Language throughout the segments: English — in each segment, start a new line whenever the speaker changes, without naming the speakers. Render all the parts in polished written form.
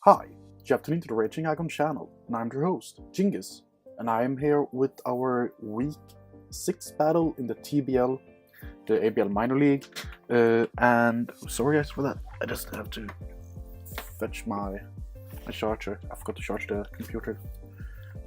Hi, you have tuned into the Raging Aggron channel, and I'm your host, Djingis, and I am here with our Week 6 battle in the TBL, the ABL Minor League, and sorry guys for that, I just have to fetch my charger. I forgot to charge the computer.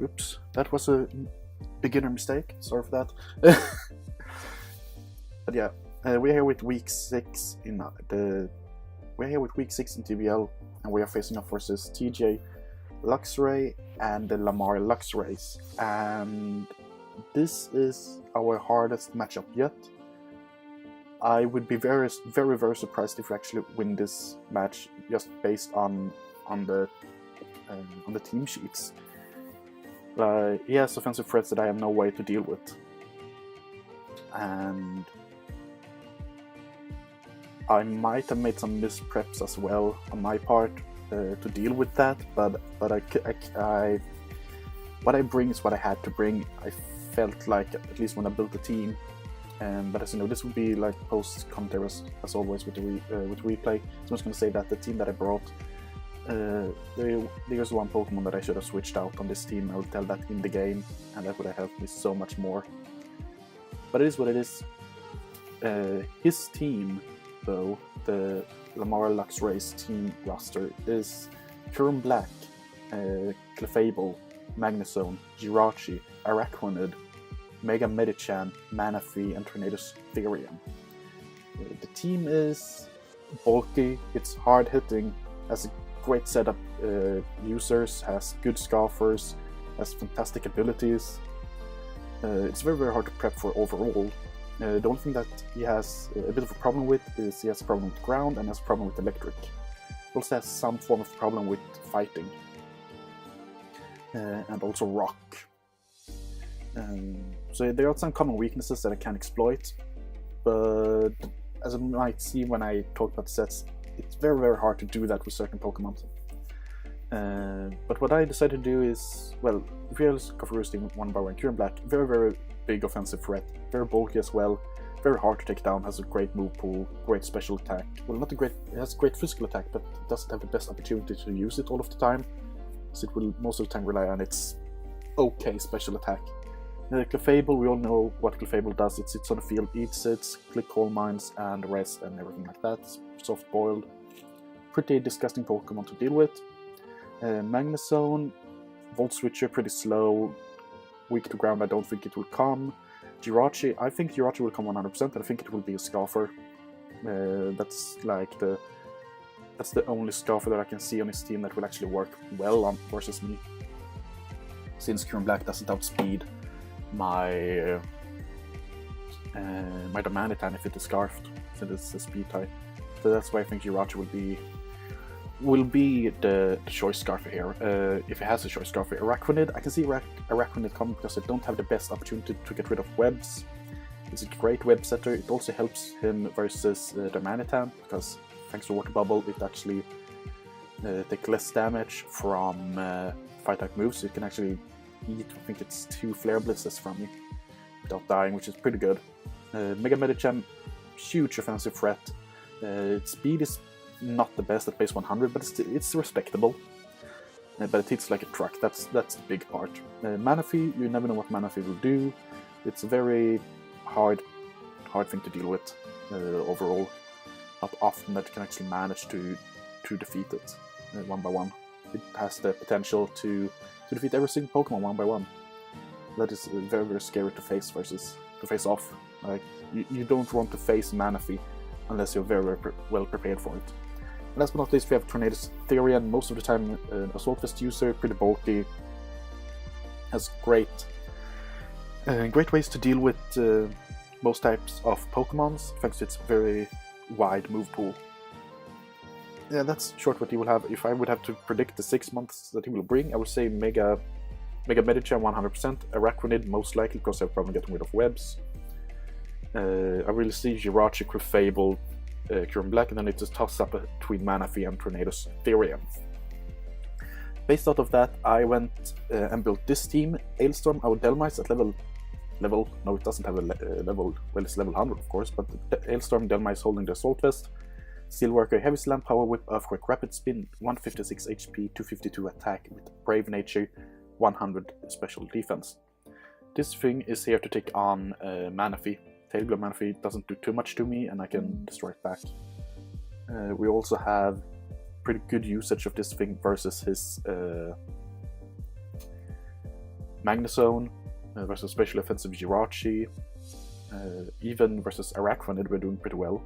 Oops, that was a beginner mistake, sorry for that. But yeah, we're here with Week 6 in TBL, and we are facing off versus Luxrays and the Lamar Luxrays, and this is our hardest matchup yet. I would be very surprised if we actually win this match just based on the team sheets. He has offensive threats that I have no way to deal with, and I might have made some mispreps as well on my part to deal with that, but I what I bring is what I had to bring. I felt like, at least when I built the team, but as you know, this will be like post commentary as always with replay. So I'm just going to say that the team that I brought, there's one Pokemon that I should have switched out on this team. I will tell that in the game, and that would have helped me so much more. But it is what it is. His team, though, the Lamar Luxrays team roster, is Curm Black, Clefable, Magnezone, Jirachi, Araquanid, Mega Medichan, Manaphy, and Tornadus Therian. The team is bulky, it's hard hitting, has a great setup users, has good Scoffers, has fantastic abilities. It's very hard to prep for overall. The only thing that he has a bit of a problem with is he has a problem with ground and has a problem with electric. He also has some form of problem with fighting. And also rock. So there are some common weaknesses that I can exploit, but as you might see when I talk about sets, it's very hard to do that with certain Pokemon. But what I decided to do is, well, Real Coffee Roosting 1x1 Curm Black, very big offensive threat, very bulky as well, very hard to take down, has a great move pool, great special attack. Well, it has great physical attack, but it doesn't have the best opportunity to use it all of the time, so it will most of the time rely on its okay special attack. Clefable, we all know what Clefable does. It sits on the field, eats it, click coal mines and rest and everything like that. Soft boiled. Pretty disgusting Pokemon to deal with. Magnezone, Volt Switcher, pretty slow. Weak to ground, I don't think it will come. Jirachi, I think Jirachi will come 100%, and I think it will be a Scoffer. That's the only Scoffer that I can see on his team that will actually work well on versus me. Since Curm Black doesn't outspeed my Domanitan if it is Scarfed, since it's a speed type. So that's why I think Jirachi will be the choice Scarfer here, if it has a choice Scarfer. Araquanid, I can see Araquanid coming because I don't have the best opportunity to get rid of webs. It's a great web setter. It also helps him versus Domanitan, because thanks to Water Bubble, it actually takes less damage from fire type moves, so it can actually eat, I think it's 2 Flare Blitzes from me without dying, which is pretty good. Mega Medichan, huge offensive threat. Its speed is not the best at base 100, but it's respectable. But it hits like a truck, that's the big part. Manaphy, you never know what Manaphy will do. It's a very hard thing to deal with overall. Not often that you can actually manage to defeat it 1x1. It has the potential to defeat every single Pokemon 1x1. That is very scary to face off. Like, you don't want to face Manaphy unless you're very well prepared for it. And last but not least, we have Tornadus Therian, most of the time an Assault Vest user, pretty bulky, has great ways to deal with most types of Pokemons, thanks to its very wide move pool. Yeah, that's short what he will have. If I would have to predict the 6 months that he will bring, I would say Mega Medichan 100%, Araquanid most likely because they're probably getting rid of webs. I really see Jirachi, Clefable, Curm Black, and then it's a toss-up between Manaphy and Tornadus Therian. Based out of that, I went and built this team. Ailstorm, our Delmise at level, no, it doesn't have a level, well, it's level 100 of course, but Ailstorm, Delmise holding the Assault Vest, Steelworker, Heavy Slam, Power Whip, Earthquake, Rapid Spin, 156 HP, 252 attack with Brave Nature, 100 special defense. This thing is here to take on Manaphy. Tailglow Manaphy doesn't do too much to me and I can destroy it back. We also have pretty good usage of this thing versus his Magnezone, versus Special Offensive Jirachi, even versus Araquanid we're doing pretty well.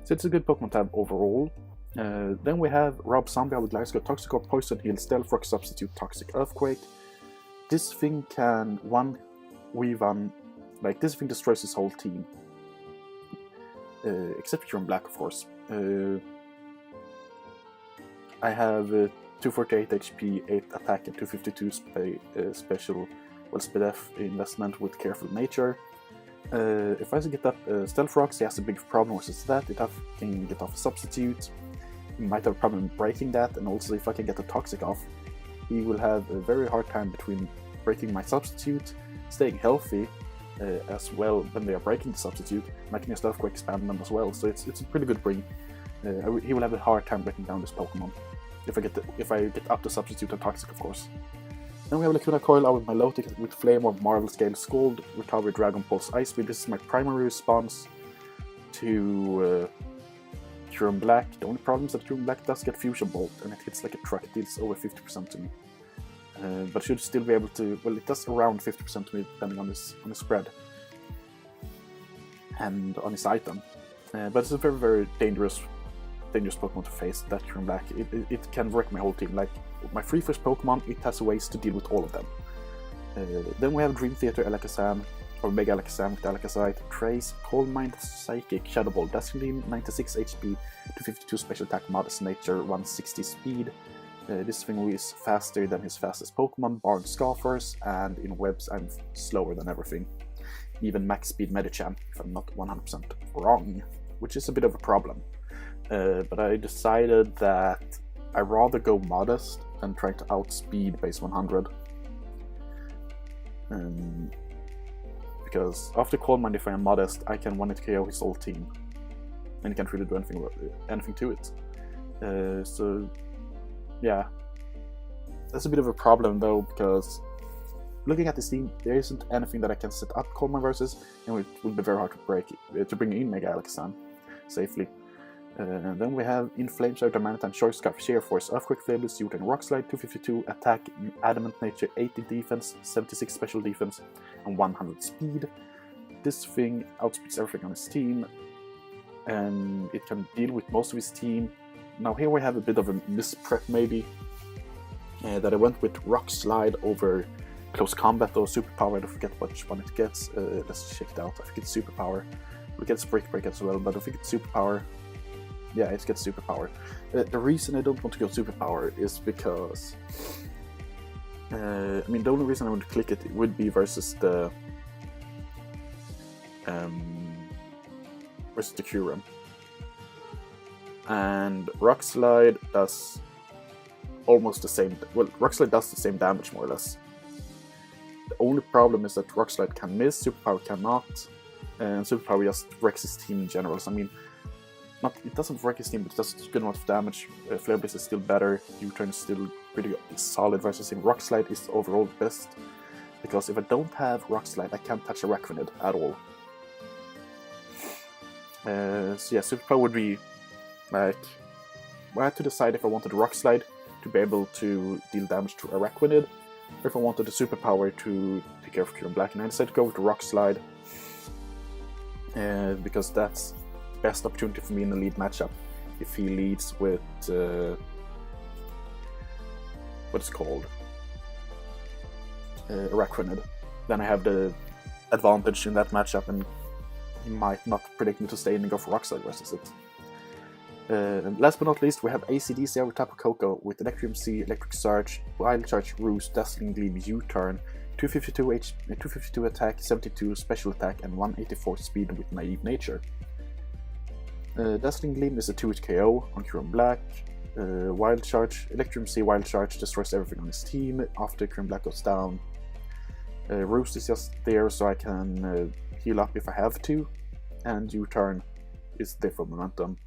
So it's a good Pokemon to have overall. Then we have Rob Zombie with Gliscor, Toxic Orb, Poison Heal, Stealth Rock, Substitute, Toxic Earthquake. This thing can like this thing destroys his whole team. Except if you're in black, of course. I have 248 HP, 8 attack, and 252 special, Speed F investment with Careful Nature. If I get up Stealth Rocks, he has a big problem versus that. It can get off a Substitute. He might have a problem breaking that, and also if I can get the Toxic off, he will have a very hard time between breaking my Substitute, staying healthy as well when they are breaking the Substitute, and I can just Earthquake expand them as well, so it's a pretty good bring. He will have a hard time breaking down this Pokemon, if I get up the Substitute and Toxic, of course. Then we have Lacuna Coil out with my Lotic with Flame Orb, Marvel Scale, Scald, Recovery, Dragon Pulse, Ice Beam. This is my primary response to Kyurem Black. The only problem is that Kyurem Black does get Fusion Bolt, and it hits like a truck. It deals over 50% to me. But should still be able to, well, it does around 50% to me depending on his spread and on his item. But it's a very, very dangerous Pokemon to face, that Kyurem Black. It can wreck my whole team. Like my 3 first Pokemon, it has ways to deal with all of them. Then we have Dream Theater, Alakazam, or Mega Alakazam with Alakazite, Trace, Cold Mind, Psychic, Shadow Ball, Dazzling, 96 HP, 252 special attack, Modest Nature, 160 speed. This thing is faster than his fastest Pokemon, barring Scoffers, and in webs I'm slower than everything. Even max speed Medicham, if I'm not 100% wrong, which is a bit of a problem. But I decided that I'd rather go modest than try to outspeed base 100. Because after Cold Mind, if I am modest, I can 1-hit KO his whole team. And he can't really do anything to it. So yeah, that's a bit of a problem though, because looking at this team, there isn't anything that I can set up Cold Mind versus, and it will be very hard to bring in Mega Alakazam safely. And then we have Inflame, Adamantine, Choice Scarf, Sheer Force, Earthquake, Flameless, Youth, and Rock Slide, 252 attack, Adamant Nature, 80 defense, 76 special defense, and 100 speed. This thing outspeeds everything on his team, and it can deal with most of his team. Now here we have a bit of a misprep maybe, that I went with Rock Slide over Close Combat or Superpower. I don't forget which one it gets. Let's check it out. I think it's Superpower. We get Break as well, but I think it's Superpower. Yeah, it gets Superpower. The reason I don't want to go Superpower is because I mean, the only reason I would click it would be versus the Kyurem. And Rock Slide does almost the same. Well, Rock Slide does the same damage more or less. The only problem is that Rock Slide can miss, Superpower cannot, and Superpower just wrecks his team in general. So I mean, it doesn't wreck his team, but it does good amount of damage. Flare Blitz is still better. U-turn is still pretty solid versus him. Rock Slide is overall the best, because if I don't have Rock Slide, I can't touch a Araquanid at all. So yeah, Superpower would be like, I had to decide if I wanted Rock Slide to be able to deal damage to Araquanid, or if I wanted the Superpower to take care of Kyurem Black, and I decided to go with Rock Slide, because that's the best opportunity for me in a lead matchup. If he leads with what's it called, Araquanid, then I have the advantage in that matchup, and he might not predict me to stay in and go for Rock Slide versus it. And last but not least, we have ACDC with Tapu Koko with Electrium Sea, Electric Surge, Wild Charge, Roost, Dazzling Gleam, U-turn, 252 attack, 72 special attack, and 184 speed with Naive Nature. Dazzling Gleam is a 2-hit KO on Kyurem Black. Wild Charge, Electrium Sea, Wild Charge destroys everything on his team after Kyurem Black goes down. Roost is just there so I can heal up if I have to, and U-turn is there for momentum.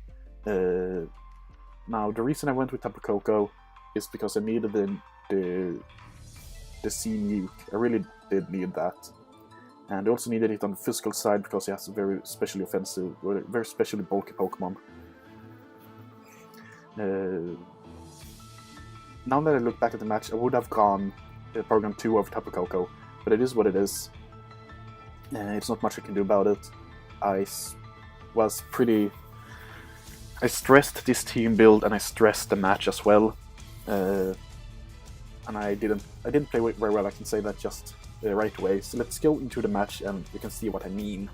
Now, the reason I went with Tapu Koko is because I needed the C nuke. I really did need that. And I also needed it on the physical side because he has a very specially offensive, very specially bulky Pokemon. Now that I look back at the match, I would have gone Program 2 over Tapu Koko, but it is what it is. It's not much I can do about it. I stressed this team build and I stressed the match as well. And I didn't play very well, I can say that just right away. So let's go into the match and you can see what I mean.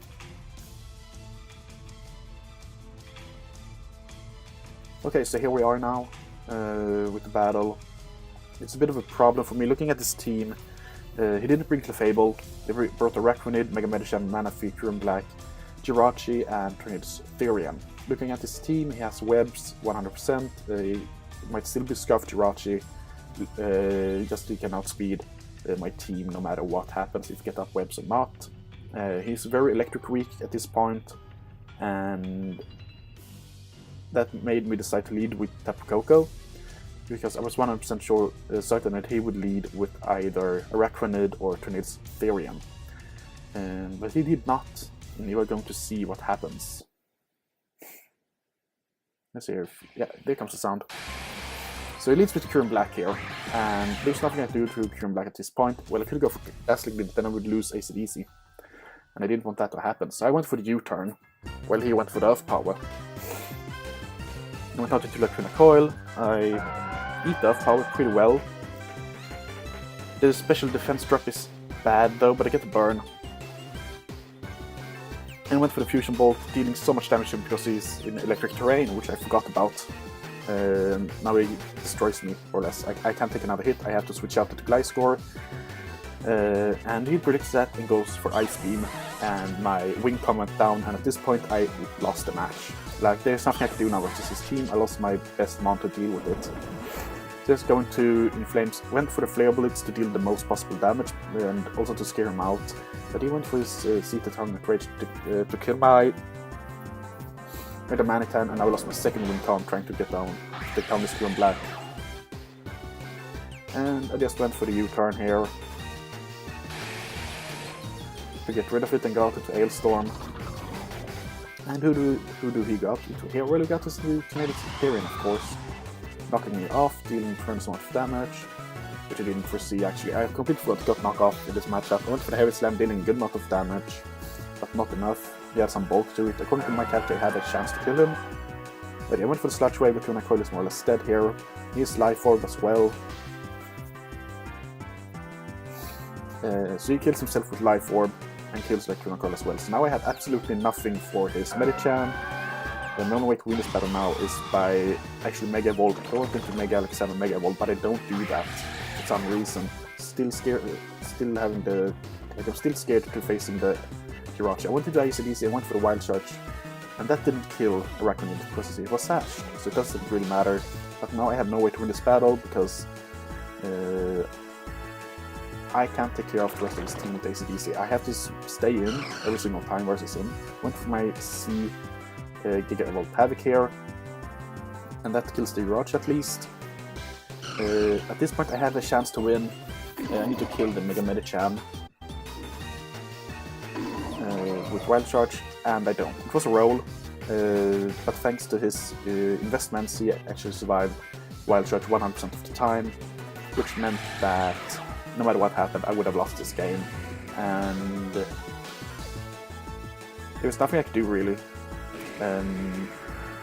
Okay, so here we are now with the battle. It's a bit of a problem for me looking at this team. He didn't bring Clefable, they brought Araquanid, Mega Medicine, Manaphy, Kyurem Black, Jirachi, and Tornadus Therian. Looking at this team, he has Webs 100%, he might still be Scuffed Jirachi, just he can outspeed my team no matter what happens, if you get up Webs or not. He's very electric weak at this point, and that made me decide to lead with Tapu Koko, because I was 100% sure, certain that he would lead with either Araquanid or Tornadus Therian. But he did not, and you are going to see what happens. Let's see here. Yeah, there comes the sound. So he leads with Kyurem Black here, and there's nothing I can do to Kyurem Black at this point. Well, I could go for Dazzling, but then I would lose AC/DC. And I didn't want that to happen, so I went for the U-turn, while he went for the Earth Power. I went out into Lacuna Coil, I beat the Earth Power pretty well. The special defense drop is bad though, but I get the burn. And went for the Fusion Bolt, dealing so much damage to him because he's in electric terrain, which I forgot about. Now he destroys me, more or less. I can't take another hit, I have to switch out to the Gliscor. And he predicts that and goes for Ice Beam, and my Wing Com went down, and at this point I lost the match. Like, there's nothing I can do now versus his team, I lost my best mon to deal with it. Just going to Inflames, went for the Flare Bullets to deal the most possible damage, and also to scare him out. But he went for his Seated Target Rage to kill my Manitan, and I lost my second Wing Com trying to take down this Kyurem Black. And I just went for the U-turn here to get rid of it and go out into Ailstorm. And who do he go out into here? Well, we got this new Tornadus Therian, of course, knocking me off, dealing tremendous amount of damage, which I didn't foresee actually. I completely forgot to got knocked off in this matchup. I went for the Heavy Slam, dealing a good amount of damage, but not enough. He had some bulk to it. According to my character, I had a chance to kill him. But yeah, I went for the Sludge Wave, but Lacuna Coil is more or less dead here. He's Life Orb as well. So he kills himself with Life Orb and kills Lacuna Coil as well. So now I have absolutely nothing for his Medicham. The only way to win this battle now is by actually Mega Evolve. I want him to Mega Alex and Mega Evolve, but I don't do that for some reason. Still scared, still having the... Like, I'm still scared to facing the Jirachi. I went to the AC/DC, I went for the Wild Charge, and that didn't kill Araquanid because it was sashed, so it doesn't really matter. But now I have no way to win this battle because I can't take care of the rest of his team with AC/DC. I have to stay in every single time versus him. Went for my C Giga Evolve Havoc here, and that kills the Jirachi at least. At this point I have a chance to win. I need to kill the Mega Medicham with Wild Charge, and I don't. It was a roll, but thanks to his investments he actually survived Wild Charge 100% of the time, which meant that no matter what happened I would have lost this game, and there was nothing I could do really.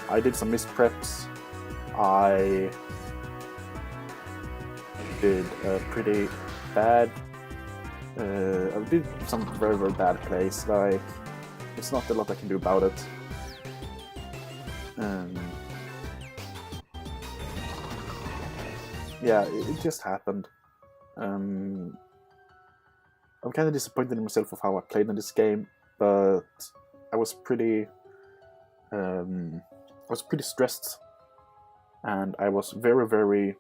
I did some missed preps, I did pretty bad, I did some very bad plays, like, it's not a lot I can do about it. Yeah, it just happened. I'm kind of disappointed in myself of how I played in this game, but I was pretty stressed, and I was very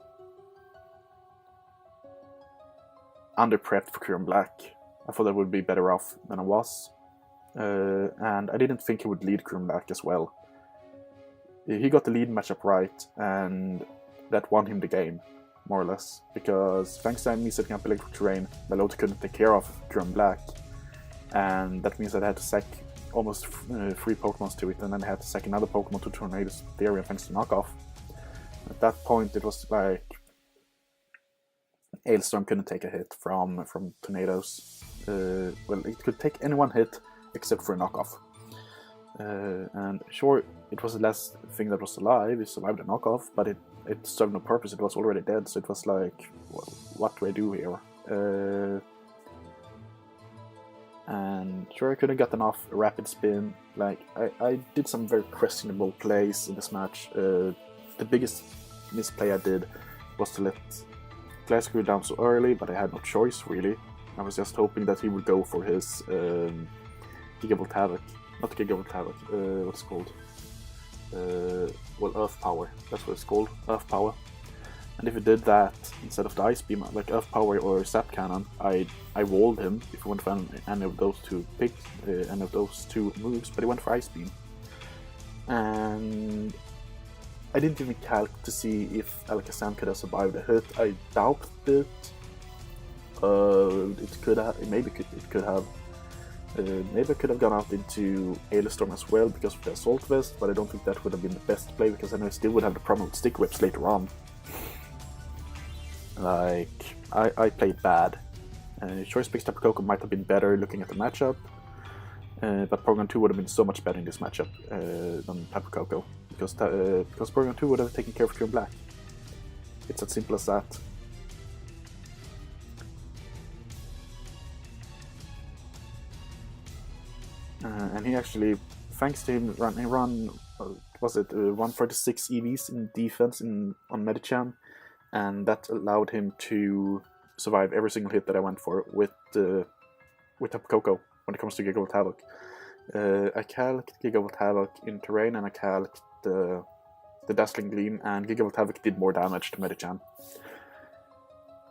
under-prepped for Kyurem Black. I thought I would be better off than I was, and I didn't think he would lead Kyurem Black as well. he got the lead matchup right, and that won him the game, more or less. Because thanks to me setting up electric terrain, my loader couldn't take care of Green Black, and that means that I had to sack almost 3 Pokemons to it, and then I had to sack another Pokemon to Tornado's area thanks to knockoff. At that point, it was like Hailstorm couldn't take a hit from Tornadoes. Well, it could take any one hit except for a knockoff. And sure, it was the last thing that was alive. It survived the knockoff, but it served no purpose. It was already dead, so it was like, well, what do I do here? And sure, I could have gotten off a rapid spin. Like, I did some very questionable plays in this match. The biggest misplay I did was to let Glass go down so early, but I had no choice, really. I was just hoping that he would go for his Gigavolt Havoc. Not Gigavolt Havoc, what's it called? Well, Earth Power. That's what it's called, Earth Power. And if he did that instead of the Ice Beam, like Earth Power or Zap Cannon, I walled him if he went for any of those two moves, but he went for Ice Beam. And I didn't even calc to see if Alakazam could have survived a hit. I doubt it. It could have. Maybe it could have. Maybe I could have gone out into Hailstorm as well because of the Assault Vest, but I don't think that would have been the best play because I know I still would have the problem with Stick Whips later on. Like, I played bad. Choice Picks Tapu Koko might have been better looking at the matchup, but Porygon 2 would have been so much better in this matchup than Tapu Koko, because Porygon 2 would have taken care of Green Black. It's as simple as that. And he actually, thanks to him, he ran 146 EVs in defense on Medicham, and that allowed him to survive every single hit that I went for with Tapu Koko when it comes to Gigavolt Havoc. I calced Gigavolt Havoc in terrain, and I calced the Dazzling Gleam, and Gigavolt Havoc did more damage to Medicham.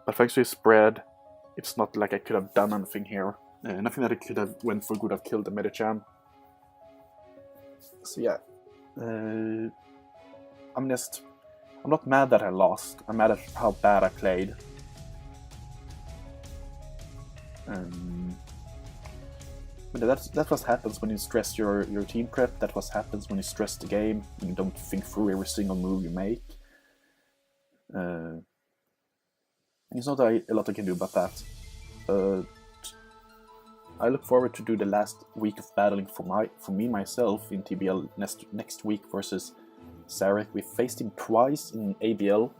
But thanks to his spread, it's not like I could have done anything here. Nothing that I could have went for would have killed the Medicham. So yeah, I'm not mad that I lost. I'm mad at how bad I played. But that's what happens when you stress your team prep. That's what happens when you stress the game. When you don't think through every single move you make. And it's not a lot I can do about that. I look forward to do the last week of battling for me myself in TBL next week versus Sarek. We faced him twice in ABL.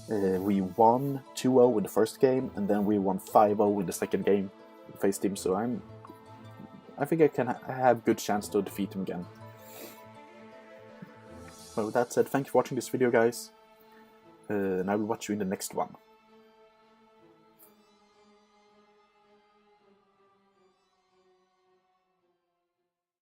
We won 2-0 in the first game, and then we won 5-0 in the second game. We faced him, so I think I have good chance to defeat him again. Well, with that said, thank you for watching this video, guys, and I will watch you in the next one.